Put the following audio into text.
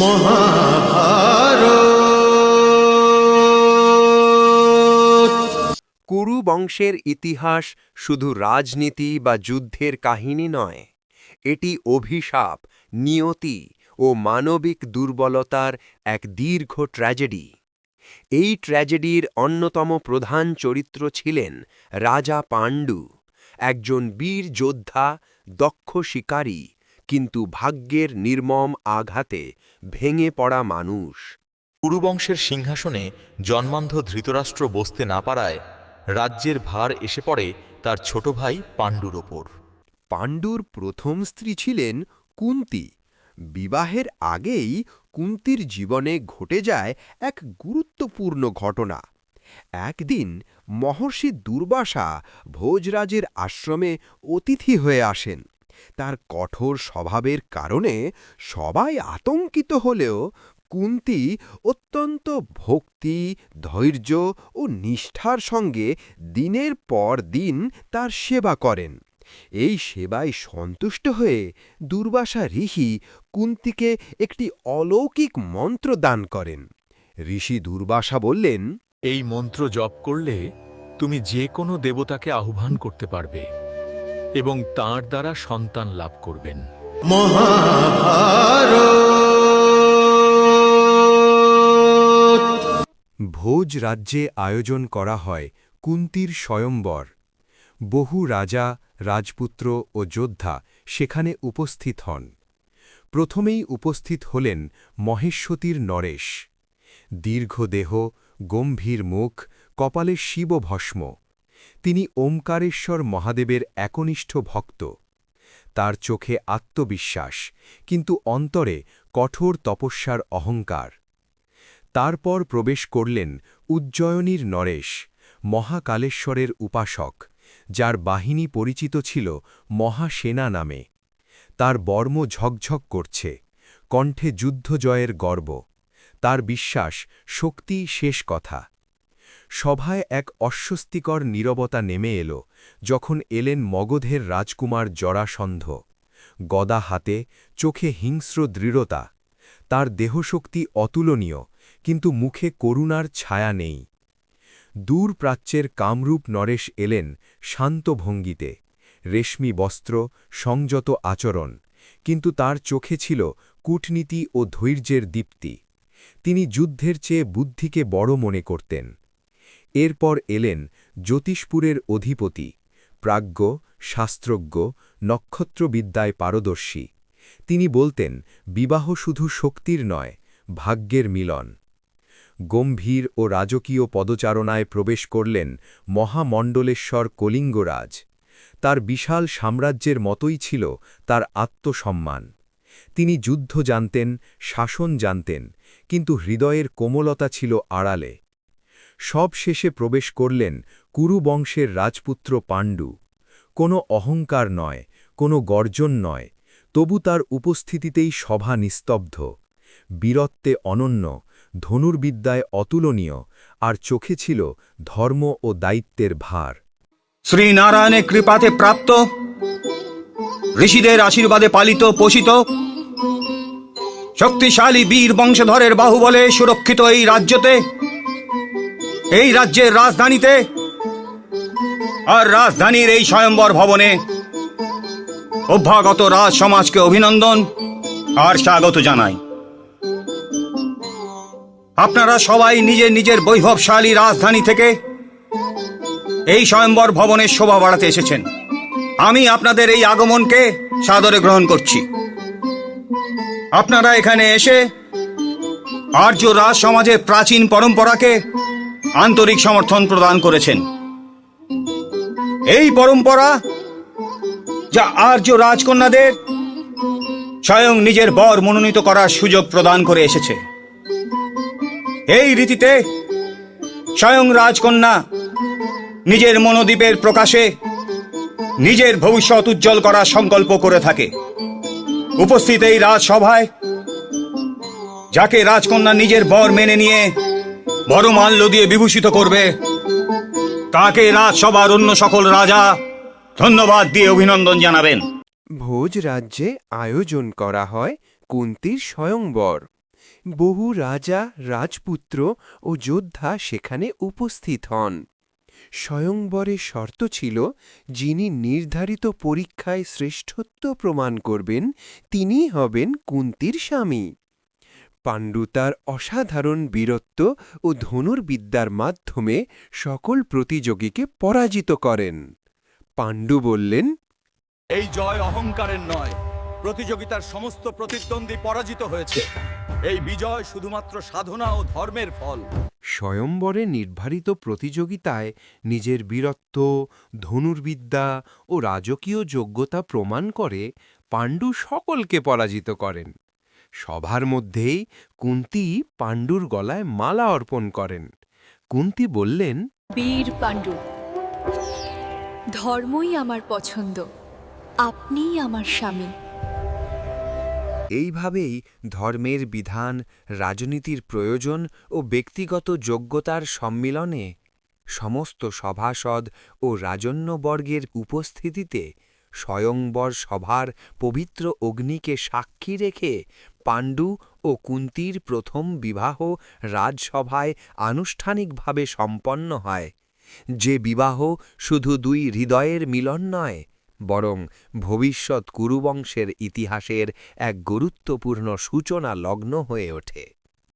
মহাভারত। কুরু বংশের ইতিহাস শুধু রাজনীতি বা যুদ্ধের কাহিনী নয়, এটি অভিশাপ, নিয়তি ও মানবিক দুর্বলতার এক দীর্ঘ ট্র্যাজেডি। এই ট্র্যাজেডির অন্যতম প্রধান চরিত্র ছিলেন রাজা পাণ্ডু, একজন বীর যোদ্ধা, দক্ষ শিকারী, কিন্তু ভাগ্যের নির্মম আঘাতে ভেঙে পড়া মানুষ। কুরুবংশের সিংহাসনে জন্মান্ধ ধৃতরাষ্ট্র বসতে না পারায় রাজ্যের ভার এসে পড়ে তার ছোট ভাই পাণ্ডুর ওপর। পাণ্ডুর প্রথম স্ত্রী ছিলেন কুন্তী। বিবাহের আগেই কুন্তীর জীবনে ঘটে যায় এক গুরুত্বপূর্ণ ঘটনা। একদিন মহর্ষি দুর্বাসা ভোজরাজের আশ্রমে অতিথি হয়ে আসেন। তার কঠোর স্বভাবের কারণে সবাই আতঙ্কিত হলেও কুন্তী অত্যন্ত ভক্তি, ধৈর্য ও নিষ্ঠার সঙ্গে দিনের পর দিন তার সেবা করেন। এই সেবায় সন্তুষ্ট হয়ে দুর্বাসা ঋষি কুন্তীকে একটি অলৌকিক মন্ত্র দান করেন। ঋষি দুর্বাসা বললেন, এই মন্ত্র জপ করলে তুমি যে কোনো দেবতাকে আহ্বান করতে পারবে এবং তাঁর দ্বারা সন্তান লাভ করবেন। মহাভারত। ভোজ রাজ্যে আয়োজন করা হয় কুন্তীর স্বয়ম্বর। বহু রাজা, রাজপুত্র ও যোদ্ধা সেখানে উপস্থিত হন। প্রথমেই উপস্থিত হলেন মহেশ্বতীর নরেশ। দীর্ঘ দেহ, গম্ভীর মুখ, কপালে শিবভস্ম। তিনি ওমকারেশ্বর মহাদেবের একনিষ্ঠ ভক্ত। তার চোখে আত্মবিশ্বাস, কিন্তু অন্তরে কঠোর তপস্যার অহংকার। তারপর প্রবেশ করলেন উজ্জয়িনীর নরেশ, মহাকালেশ্বরের উপাসক, যার বাহিনী পরিচিত ছিল মহাসেনা নামে। তার বর্ম ঝকঝক করছে, কণ্ঠে যুদ্ধজয়ের গর্ব। তার বিশ্বাস, শক্তি শেষ কথা। সভায় এক অস্বস্তিকর নীরবতা নেমে এল যখন এলেন মগধের রাজকুমার জরাসন্ধ। গদা হাতে, চোখে হিংস্র দৃঢ়তা। তার দেহশক্তি অতুলনীয়, কিন্তু মুখে করুণার ছায়া নেই। দূর প্রাচ্যের কামরূপ নরেশ এলেন শান্ত ভঙ্গিতে, রেশমি বস্ত্র, সংযত আচরণ, কিন্তু তার চোখে ছিল কূটনীতি ও ধৈর্যের দীপ্তি। তিনি যুদ্ধের চেয়ে বুদ্ধিকে বড় মনে করতেন। এরপর এলেন জ্যোতিষপুরের অধিপতি, প্রাজ্ঞ, শাস্ত্রজ্ঞ, নক্ষত্রবিদ্যায় পারদর্শী। তিনি বলতেন, বিবাহ শুধু শক্তির নয়, ভাগ্যের মিলন। গম্ভীর ও রাজকীয় পদচারণায় প্রবেশ করলেন মহামণ্ডলেশ্বর কলিঙ্গরাজ। তার বিশাল সাম্রাজ্যের মতোই ছিল তার আত্মসম্মান। তিনি যুদ্ধ জানতেন, শাসন জানতেন, কিন্তু হৃদয়ের কোমলতা ছিল আড়ালে। সব শেষে প্রবেশ করলেন কুরু বংশের রাজপুত্র পাণ্ডু। কোনো অহংকার নয়, কোনো গর্জন নয়, তবু তার উপস্থিতিতেই সভা নিস্তব্ধ। বীরত্বে অনন্য, ধনুর্বিদ্যায় অতুলনীয়, আর চোখে ছিল ধর্ম ও দায়িত্বের ভার। শ্রীনারায়ণের কৃপাতে প্রাপ্ত, ঋষিদের আশীর্বাদে পালিত পোষিত, শক্তিশালী বীর বংশধরের বাহুবলে সুরক্ষিত এই রাজ্যতে, এই রাজ্যের রাজধানীতে আর রাজধানীর এই স্বয়ম্বর ভবনে অভ্যাগত রাজ সমাজকে অভিনন্দন আর স্বাগত জানাই। আপনারা সবাই নিজের নিজের বৈভবশালী রাজধানী থেকে এই স্বয়ম্বর ভবনের শোভা বাড়াতে এসেছেন। আমি আপনাদের এই আগমনকে সাদরে গ্রহণ করছি। আপনারা এখানে এসে আর্য রাজ সমাজের প্রাচীন পরম্পরাকে আন্তরিক সমর্থন প্রদান করেছেন। এই পরম্পরা যা আর্য রাজকন্যাদের স্বয়ং নিজের বর মনোনীত করার সুযোগ প্রদান করে এসেছে। এই রীতিতে স্বয়ং রাজকন্যা নিজের মনোদ্বীপের প্রকাশে নিজের ভবিষ্যৎ উজ্জ্বল করার সংকল্প করে থাকে। উপস্থিত এই রাজসভায় যাকে রাজকন্যা নিজের বর মেনে নিয়ে বরমাল্য দিয়ে বিভূষিত করবে, তাকে রাজসভার অন্য সকল রাজা ধন্যবাদ দিয়ে অভিনন্দন জানাবেন। ভোজ রাজ্যে আয়োজন করা হয় কুন্তীর স্বয়ংবর। বহু রাজা, রাজপুত্র ও যোদ্ধা সেখানে উপস্থিত হন। স্বয়ংবরের শর্ত ছিল, যিনি নির্ধারিত পরীক্ষায় শ্রেষ্ঠত্ব প্রমাণ করবেন তিনিই হবেন কুন্তীর স্বামী। পাণ্ডু তার অসাধারণ বীরত্ব ও ধনুর্বিদ্যার মাধ্যমে সকল প্রতিযোগীকে পরাজিত করেন। পাণ্ডু বললেন, এই জয় অহংকারের নয়, প্রতিযোগিতার সমস্ত প্রতিদ্বন্দ্বী পরাজিত হয়েছে। এই বিজয় শুধুমাত্র সাধনা ও ধর্মের ফল। স্বয়ম্বরে নির্ধারিত প্রতিযোগিতায় নিজের বীরত্ব, ধনুর্বিদ্যা ও রাজকীয় যোগ্যতা প্রমাণ করে পাণ্ডু সকলকে পরাজিত করেন। সভার মধ্যেই কুন্তী পাণ্ডুর গলায় মালা অর্পণ করেন। কুন্তী বললেন, বীর পাণ্ডু, ধর্মই আমার পছন্দ, আপনিই আমার স্বামী। এইভাবেই ধর্মের বিধান, রাজনীতির প্রয়োজন ও ব্যক্তিগত যোগ্যতার সম্মিলনে সমস্ত সভাসদ ও রাজন্যবর্গের উপস্থিতিতে স্বয়ংবর সভার পবিত্র অগ্নিকে সাক্ষী রেখে পাণ্ডু ও কুন্তীর প্রথম বিবাহ রাজসভায় আনুষ্ঠানিকভাবে সম্পন্ন হয়, যে বিবাহ শুধু দুই হৃদয়ের মিলন নয়, বরং ভবিষ্যৎ কুরুবংশের ইতিহাসের এক গুরুত্বপূর্ণ সূচনা লগ্ন হয়ে ওঠে।